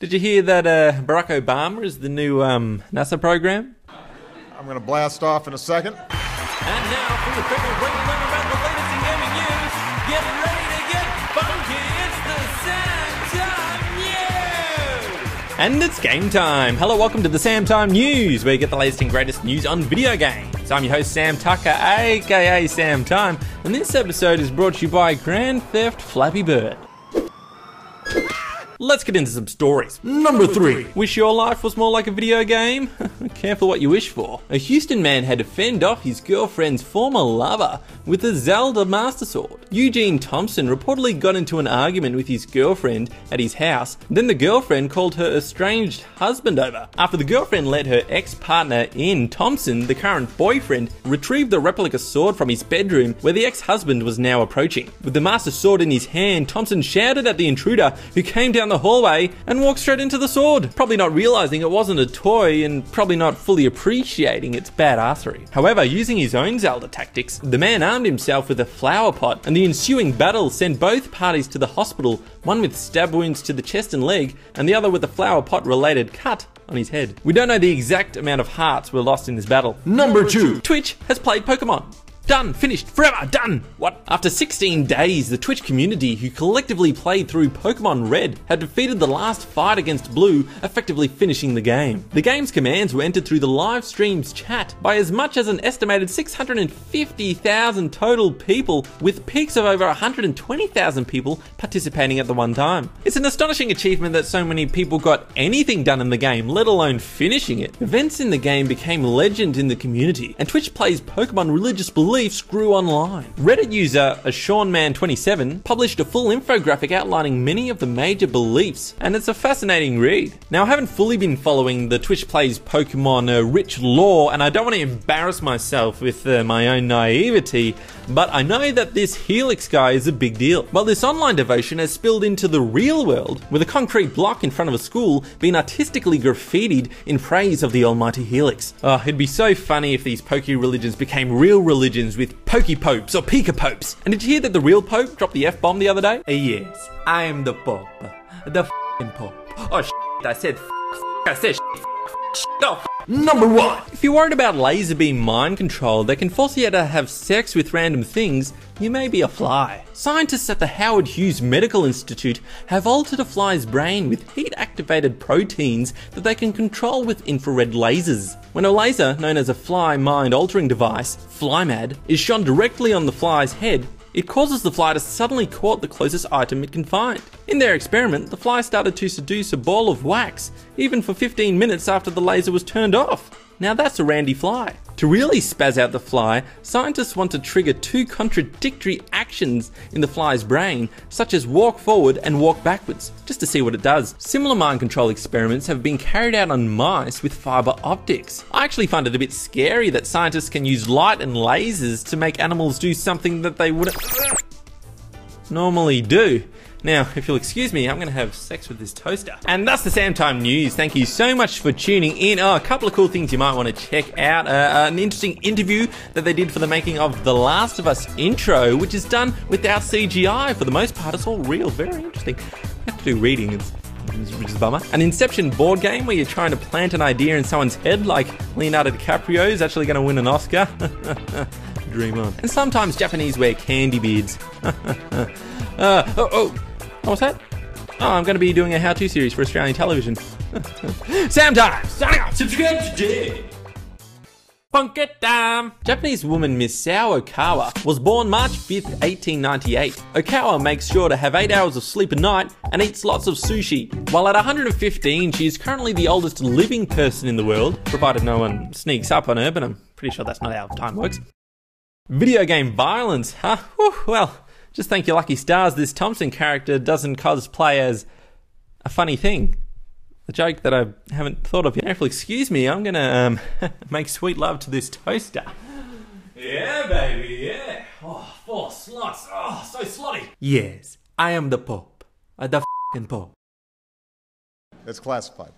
Did you hear that Barack Obama is the new NASA program? I'm going to blast off in a second. And now for the people bringing them about the latest in gaming news, get ready to get funky, it's the SAMTIME News! And it's game time! Hello, welcome to the SAMTIME News, where you get the latest and greatest news on video games. I'm your host Sam Tucker, aka SAMTIME, and this episode is brought to you by Grand Theft Flappy Bird. Let's get into some stories. Number 3. Wish your life was more like a video game? Careful what you wish for. A Houston man had to fend off his girlfriend's former lover with a Zelda Master Sword. Eugene Thompson reportedly got into an argument with his girlfriend at his house. Then the girlfriend called her estranged husband over. After the girlfriend let her ex-partner in, Thompson, the current boyfriend, retrieved the replica sword from his bedroom where the ex-husband was now approaching. With the Master Sword in his hand, Thompson shouted at the intruder, who came down the hallway and walked straight into the sword, probably not realizing it wasn't a toy and probably not fully appreciating its badassery. However, using his own Zelda tactics, the man armed himself with a flower pot, and the ensuing battle sent both parties to the hospital, one with stab wounds to the chest and leg, and the other with a flower pot related cut on his head. We don't know the exact amount of hearts were lost in this battle. Number 2. Twitch has played Pokemon. Done, finished, forever, done! What? After 16 days, the Twitch community, who collectively played through Pokemon Red, had defeated the last fight against Blue, effectively finishing the game. The game's commands were entered through the live stream's chat by as much as an estimated 650,000 total people, with peaks of over 120,000 people participating at the one time. It's an astonishing achievement that so many people got anything done in the game, let alone finishing it. Events in the game became legend in the community, and Twitch Play's Pokemon religious beliefs grew online. Reddit user SeanMan27 published a full infographic outlining many of the major beliefs, and it's a fascinating read. Now, I haven't fully been following the Twitch Plays Pokemon rich lore, and I don't want to embarrass myself with my own naivety, but I know that this HELIX guy is a big deal. Well, this online devotion has spilled into the real world, with a concrete block in front of a school being artistically graffitied in praise of the almighty HELIX. Oh, it'd be so funny if these Poke religions became real religions with Poke-Popes or Pika-Popes. And did you hear that the real Pope dropped the F-bomb the other day? Yes, I am the Pope. The f***ing Pope. Oh shit, I said I said oh. Number 1. If you're worried about laser beam mind control that can force you to have sex with random things, you may be a fly. Scientists at the Howard Hughes Medical Institute have altered a fly's brain with heat-activated proteins that they can control with infrared lasers. When a laser, known as a fly mind-altering device, FlyMad, is shone directly on the fly's head, it causes the fly to suddenly court the closest item it can find. In their experiment, the fly started to seduce a ball of wax, even for 15 minutes after the laser was turned off. Now that's a randy fly. To really spaz out the fly, scientists want to trigger 2 contradictory actions in the fly's brain, such as walk forward and walk backwards, just to see what it does. Similar mind control experiments have been carried out on mice with fiber optics. I actually find it a bit scary that scientists can use light and lasers to make animals do something that they wouldn't normally do. Now, if you'll excuse me, I'm going to have sex with this toaster. And that's the SAMTIME News. Thank you so much for tuning in. Oh, a couple of cool things you might want to check out. An interesting interview that they did for the making of The Last of Us intro, which is done without CGI. For the most part, it's all real. Very interesting. I have to do reading, which is a bummer. An Inception board game where you're trying to plant an idea in someone's head, like Leonardo DiCaprio is actually going to win an Oscar. Dream on. And sometimes Japanese wear candy beards. What's that? Oh, I'm going to be doing a how-to series for Australian television. SAMTIME! Signing off! Subscribe today! Punk it down! Japanese woman Misao Okawa was born March 5th, 1898. Okawa makes sure to have 8 hours of sleep a night and eats lots of sushi. While at 115, she is currently the oldest living person in the world, provided no one sneaks up on her, but I'm pretty sure that's not how time works. Video game violence, huh? Whew, well, just thank your lucky stars this Thompson character doesn't cosplay as a funny thing. A joke that I haven't thought of yet. If you'll excuse me, I'm gonna make sweet love to this toaster. Yeah, baby, yeah. Oh, 4 slots. Oh, so slotty. Yes, I am the Pope. The f***ing Pope. It's classified.